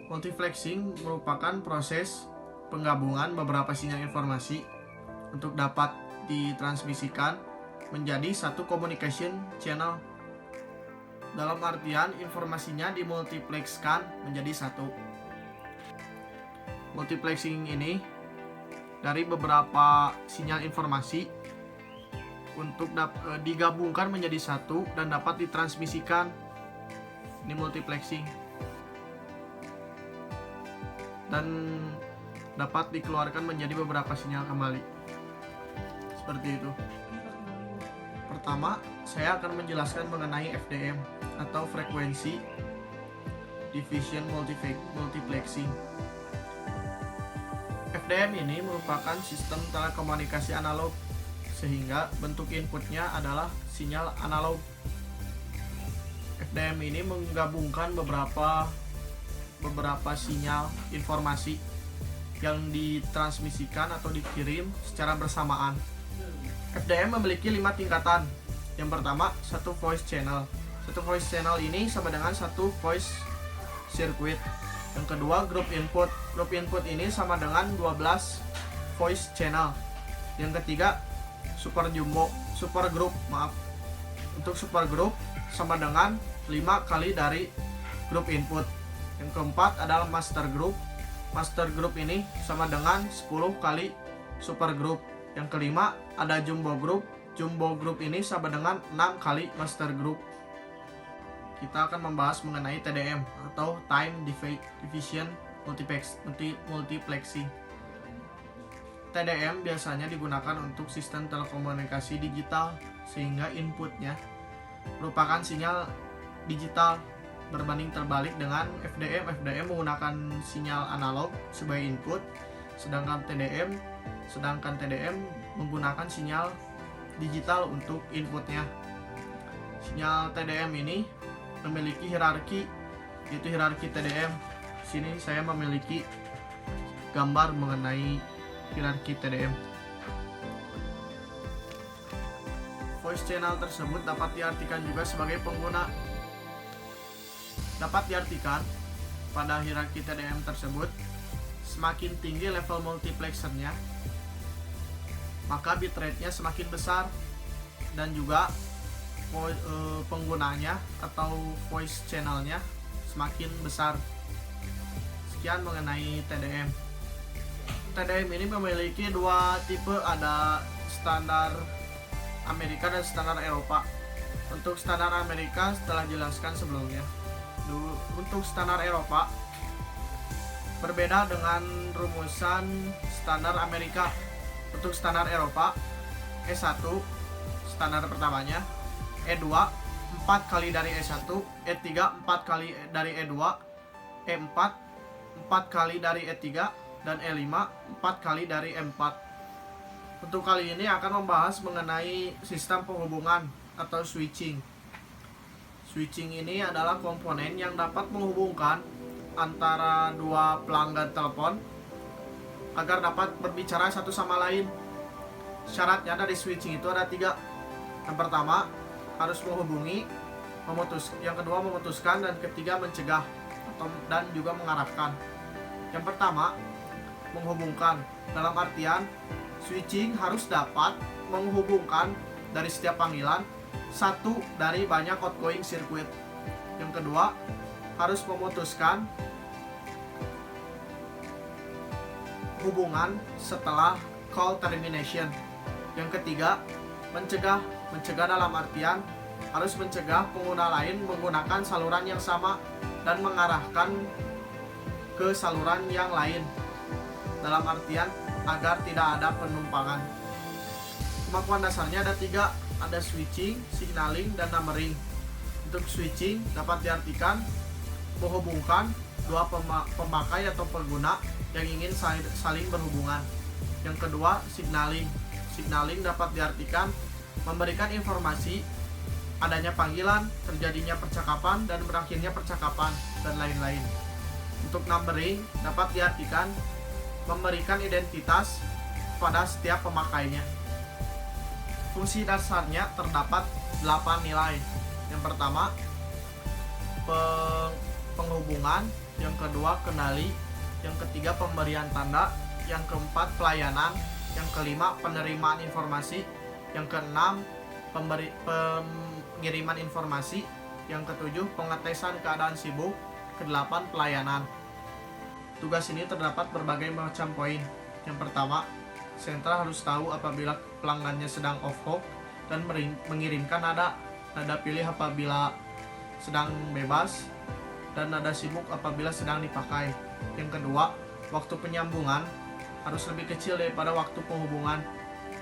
Multiplexing merupakan proses penggabungan beberapa sinyal informasi untuk dapat ditransmisikan menjadi satu communication channel. Dalam artian informasinya dimultiplexkan menjadi satu. Multiplexing ini dari beberapa sinyal informasi untuk digabungkan menjadi satu dan dapat ditransmisikan. Ini multiplexing. Dan dapat dikeluarkan menjadi beberapa sinyal kembali. Seperti itu. Pertama, saya akan menjelaskan mengenai FDM atau frekuensi division multiplexing. FDM ini merupakan sistem telekomunikasi analog, sehingga bentuk inputnya adalah sinyal analog. FDM ini menggabungkan beberapa sinyal informasi yang ditransmisikan atau dikirim secara bersamaan. FDM memiliki 5 tingkatan. Yang pertama, satu voice channel. Satu voice channel ini sama dengan satu voice circuit. Yang kedua, group input. Group input ini sama dengan 12 voice channel. Yang ketiga, super group. Untuk super group sama dengan 5 kali dari group input. Yang keempat adalah master group. Master group ini sama dengan 10 kali super group. Yang kelima ada jumbo group. Jumbo group ini sama dengan 6 kali master group. Kita akan membahas mengenai TDM atau Time Division Multiplexing. TDM biasanya digunakan untuk sistem telekomunikasi digital, sehingga inputnya merupakan sinyal digital berbanding terbalik dengan FDM. FDM menggunakan sinyal analog sebagai input, sedangkan TDM menggunakan sinyal digital untuk inputnya. Sinyal TDM ini memiliki hierarki, yaitu hierarki TDM. Sini saya memiliki gambar mengenai hierarki TDM. Voice channel tersebut dapat diartikan juga sebagai pengguna. Dapat diartikan pada hierarki TDM tersebut, semakin tinggi level multiplexernya, maka bitrate-nya semakin besar, dan juga penggunanya atau voice channelnya semakin besar. Sekian mengenai TDM. TDM ini memiliki dua tipe, ada standar Amerika dan standar Eropa. Untuk standar Amerika setelah jelaskan sebelumnya. Untuk standar Eropa berbeda dengan rumusan standar Amerika. Untuk standar Eropa, E1 standar pertamanya, E2 4 kali dari E1, E3 4 kali dari E2, E4 4 kali dari E3, dan E5 4 kali dari E4. Untuk kali ini akan membahas mengenai sistem penghubungan atau switching. Switching ini adalah komponen yang dapat menghubungkan antara dua pelanggan telepon agar dapat berbicara satu sama lain. Syaratnya dari switching itu ada 3. Yang pertama, harus menghubungi, yang kedua memutuskan, dan ketiga mencegah dan juga mengarahkan. Yang pertama, menghubungkan. Dalam artian, switching harus dapat menghubungkan dari setiap panggilan satu dari banyak outgoing circuit. Yang kedua, harus memutuskan hubungan setelah call termination. Yang ketiga, mencegah dalam artian harus mencegah pengguna lain menggunakan saluran yang sama dan mengarahkan ke saluran yang lain, dalam artian agar tidak ada penumpangan. Kemampuan dasarnya ada 3, ada switching, signaling, dan numbering. Untuk switching dapat diartikan menghubungkan dua pemakai atau pengguna yang ingin saling berhubungan. Yang kedua, signaling. Signaling dapat diartikan memberikan informasi adanya panggilan, terjadinya percakapan, dan berakhirnya percakapan, dan lain-lain. Untuk numbering dapat diartikan memberikan identitas pada setiap pemakainya. Fungsi dasarnya terdapat 8 nilai. Yang pertama, penghubungan. yang kedua kendali, yang ketiga pemberian tanda, yang keempat pelayanan, yang kelima penerimaan informasi, yang keenam pengiriman informasi, yang ketujuh pengetesan keadaan sibuk, kedelapan pelayanan. Tugas ini terdapat berbagai macam poin. Yang pertama, sentral harus tahu apabila pelanggannya sedang off-hook dan mengirimkan nada pilih apabila sedang bebas, dan nada sibuk apabila sedang dipakai. Yang kedua, waktu penyambungan harus lebih kecil daripada waktu penghubungan.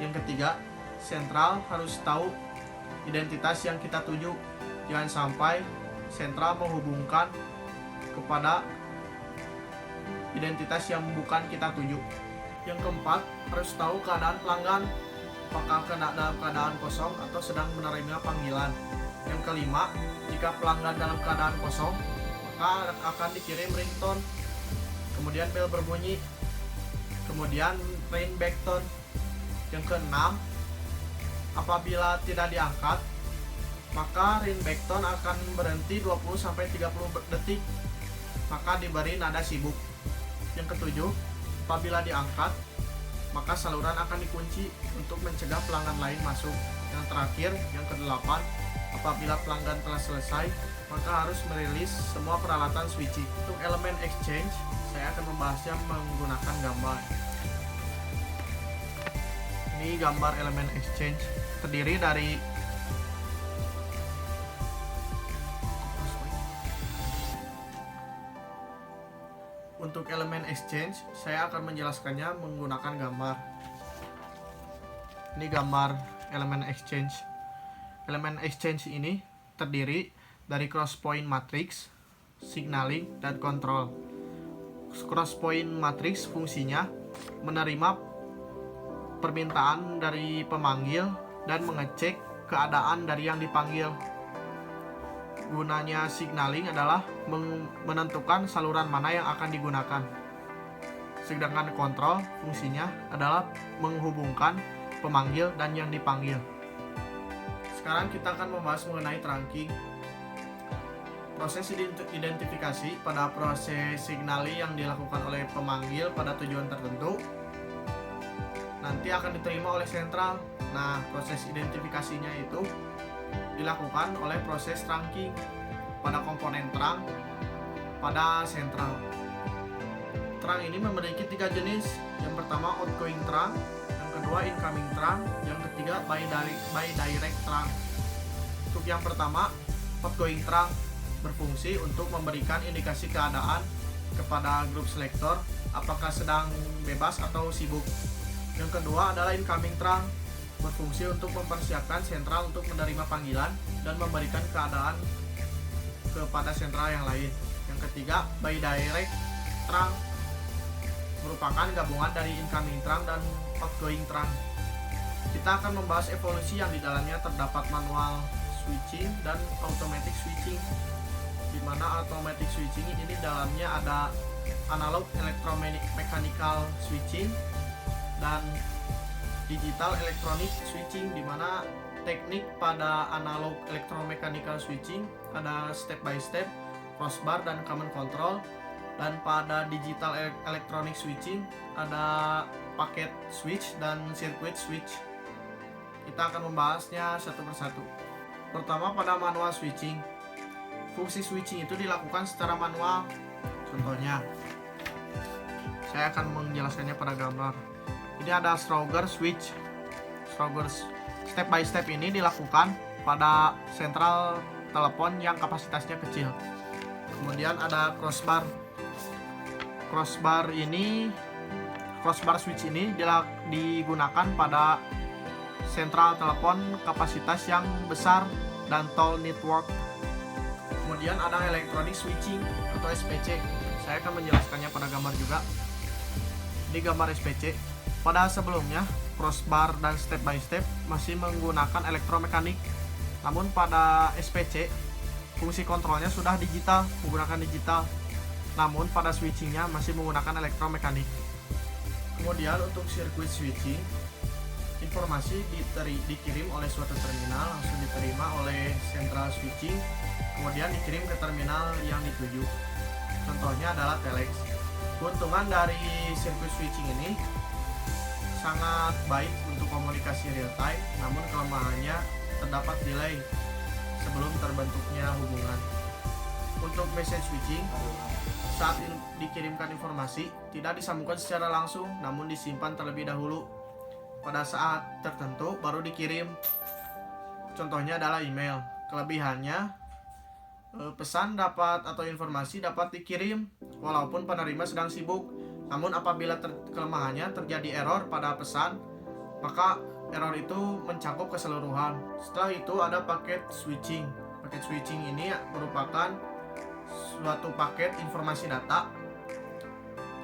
Yang ketiga, sentral harus tahu identitas yang kita tuju. Jangan sampai sentral menghubungkan kepada identitas yang bukan kita tuju. Yang keempat, harus tahu keadaan pelanggan, apakah dalam keadaan kosong atau sedang menerima panggilan. Yang kelima, jika pelanggan dalam keadaan kosong, maka akan dikirim ringtone, kemudian bel berbunyi, kemudian ringback tone. Yang keenam, apabila tidak diangkat, maka ringback tone akan berhenti 20-30 detik, maka diberi nada sibuk. Yang ketujuh, apabila diangkat, maka saluran akan dikunci untuk mencegah pelanggan lain masuk. Yang terakhir, yang kedelapan, apabila pelanggan telah selesai, maka harus merilis semua peralatan switching. Untuk elemen exchange, saya akan membahasnya menggunakan gambar. Ini gambar elemen exchange, terdiri dari Untuk elemen exchange, saya akan menjelaskannya menggunakan gambar. Ini gambar elemen exchange. Elemen exchange ini terdiri dari cross point matrix, signaling, dan control. Cross point matrix fungsinya menerima permintaan dari pemanggil dan mengecek keadaan dari yang dipanggil. Gunanya signaling adalah menentukan saluran mana yang akan digunakan. Sedangkan kontrol fungsinya adalah menghubungkan pemanggil dan yang dipanggil. Sekarang kita akan membahas mengenai trunking. Proses identifikasi pada proses signaling yang dilakukan oleh pemanggil pada tujuan tertentu nanti akan diterima oleh sentral. Nah, proses identifikasinya itu dilakukan oleh proses trunking pada komponen trunk pada sentral. Trunk ini memiliki 3 jenis. Yang pertama outgoing trunk, yang kedua incoming trunk, yang ketiga bidirect trunk. Untuk yang pertama, outgoing trunk berfungsi untuk memberikan indikasi keadaan kepada grup selektor apakah sedang bebas atau sibuk. Yang kedua adalah incoming trunk, berfungsi untuk mempersiapkan sentral untuk menerima panggilan dan memberikan keadaan kepada sentral yang lain. Yang ketiga, bidirect trunk merupakan gabungan dari incoming trunk dan outgoing trunk. Kita akan membahas evolusi yang di dalamnya terdapat manual switching dan automatic switching. Di mana automatic switching ini di dalamnya ada analog electromechanical switching dan digital electronic switching, di mana teknik pada analog electromechanical switching ada step by step, crossbar, dan command control, dan pada digital electronic switching ada paket switch dan circuit switch. Kita akan membahasnya satu persatu. Pertama, pada manual switching. Fungsi switching itu dilakukan secara manual. Contohnya, saya akan menjelaskannya pada gambar. Ini ada Strauger switch. Strauger step by step ini dilakukan pada sentral telepon yang kapasitasnya kecil. Kemudian ada crossbar. Crossbar switch ini digunakan pada sentral telepon kapasitas yang besar dan tall network. Kemudian ada electronic switching atau SPC. Saya akan menjelaskannya pada gambar juga. Ini gambar SPC. Pada sebelumnya, crossbar dan step by step masih menggunakan elektromekanik. Namun pada SPC, fungsi kontrolnya sudah digital, menggunakan digital. Namun pada switchingnya masih menggunakan elektromekanik. Kemudian untuk circuit switching, informasi dikirim oleh suatu terminal, langsung diterima oleh central switching, kemudian dikirim ke terminal yang dituju. Contohnya adalah telex. Keuntungan dari sirkuit switching ini sangat baik untuk komunikasi real time, namun kelemahannya terdapat delay sebelum terbentuknya hubungan. Untuk message switching, saat dikirimkan informasi tidak disambungkan secara langsung, namun disimpan terlebih dahulu. Pada saat tertentu baru dikirim. Contohnya adalah email. Kelebihannya, pesan dapat atau informasi dapat dikirim walaupun penerima sedang sibuk. Namun apabila kelemahannya terjadi error pada pesan, maka error itu mencakup keseluruhan. Setelah itu ada paket switching. Paket switching ini merupakan suatu paket informasi data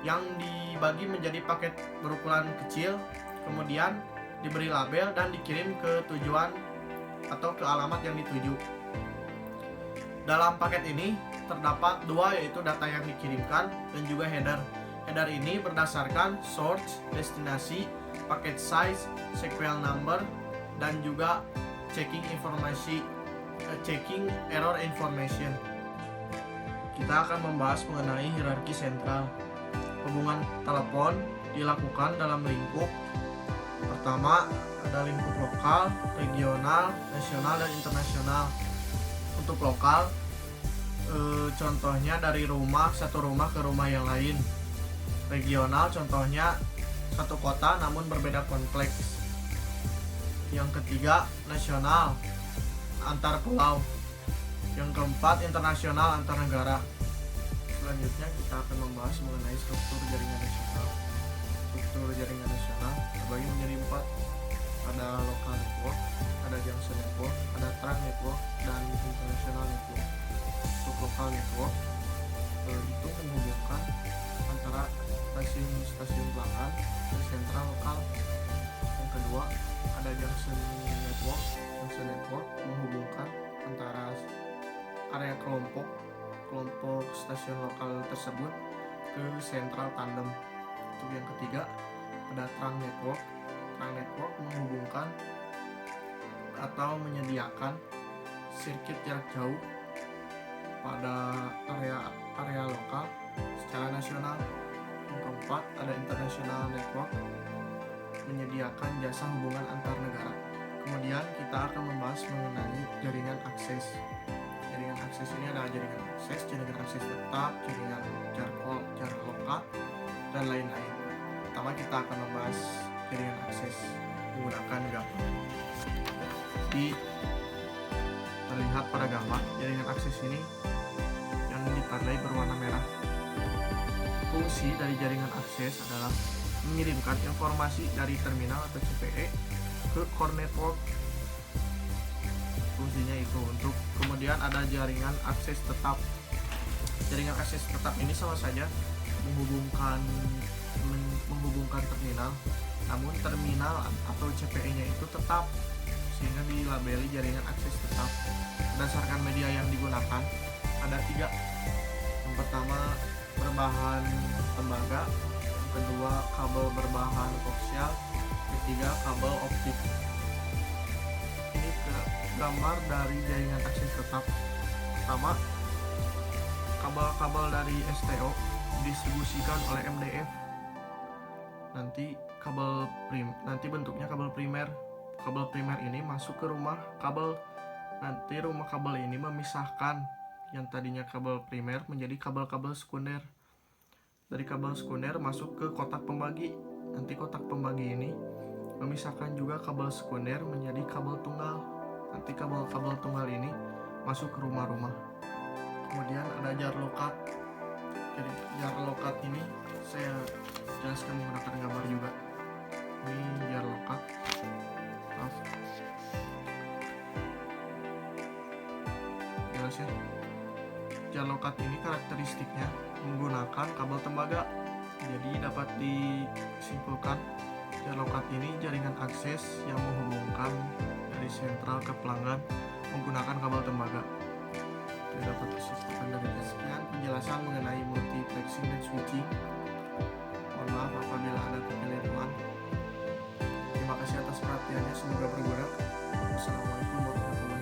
yang dibagi menjadi paket berukuran kecil, kemudian diberi label dan dikirim ke tujuan atau ke alamat yang dituju. Dalam paket ini terdapat dua, yaitu data yang dikirimkan dan juga header. Header ini berdasarkan source, destinasi, paket size, sequential number, dan juga checking error information. Kita akan membahas mengenai hierarki sentral. Hubungan telepon dilakukan dalam lingkup. Pertama, ada lingkup lokal, regional, nasional, dan internasional. Untuk lokal, contohnya dari satu rumah ke rumah yang lain. Regional contohnya satu kota namun berbeda kompleks. Yang ketiga, nasional, antar pulau. Yang keempat, internasional, antar negara. Selanjutnya kita akan membahas mengenai struktur jaringan nasional. Struktur jaringan nasional terbagi menjadi 4. Ada local network, ada junction network, ada trunk network, dan international network. Untuk local network itu menghubungkan antara stasiun pelanggan dan sentral lokal. Yang kedua, ada junction network. Junction network menghubungkan antara area kelompok stasiun lokal tersebut ke sentral tandem. Untuk yang ketiga, ada trunk network. Trunk network menghubungkan atau menyediakan sirkuit jarak jauh pada area lokal secara nasional. Yang keempat, ada international network, menyediakan jasa hubungan antar negara. Kemudian kita akan membahas mengenai jaringan akses. Jaringan akses ini ada jaringan akses tetap, jaringan jarak lokal, dan lain-lain. Pertama kita akan membahas jaringan akses menggunakan gambar. Terlihat pada gambar, jaringan akses ini yang ditandai berwarna merah. Fungsi dari jaringan akses adalah mengirimkan informasi dari terminal atau CPE ke core network. Fungsinya itu untuk. Kemudian ada jaringan akses tetap. Jaringan akses tetap ini sama saja menghubungkan terminal, namun terminal atau CPE-nya itu tetap, sehingga dilabeli jaringan akses tetap. Berdasarkan media yang digunakan ada 3. Yang pertama, berbahan tembaga. Yang kedua, kabel berbahan koaksial. Ketiga, kabel optik. Ini gambar dari jaringan akses tetap. Pertama, kabel-kabel dari STO didistribusikan oleh MDF. Nanti bentuknya kabel primer. Kabel primer ini masuk ke rumah kabel. Nanti rumah kabel ini memisahkan yang tadinya kabel primer menjadi kabel-kabel sekunder. Dari kabel sekunder masuk ke kotak pembagi. Nanti kotak pembagi ini memisahkan juga kabel sekunder menjadi kabel tunggal. Nanti kabel-kabel tunggal ini masuk ke rumah-rumah. Kemudian ada jar lokat. Jadi jar lokat ini saya jelaskan menggunakan gambar juga. Ini jar lokat. Jelas ya. Jar lokat ini karakteristiknya menggunakan kabel tembaga. Jadi dapat disimpulkan jar lokat ini jaringan akses yang menghubungkan dari sentral ke pelanggan menggunakan kabel tembaga. Dapat disimpulkan dari sekian penjelasan mengenai multiplexing dan switching. Mohon maaf apabila ada kekeliruan. Terima kasih atas perhatiannya, semoga berguna. Wassalamualaikum warahmatullahi wabarakatuh.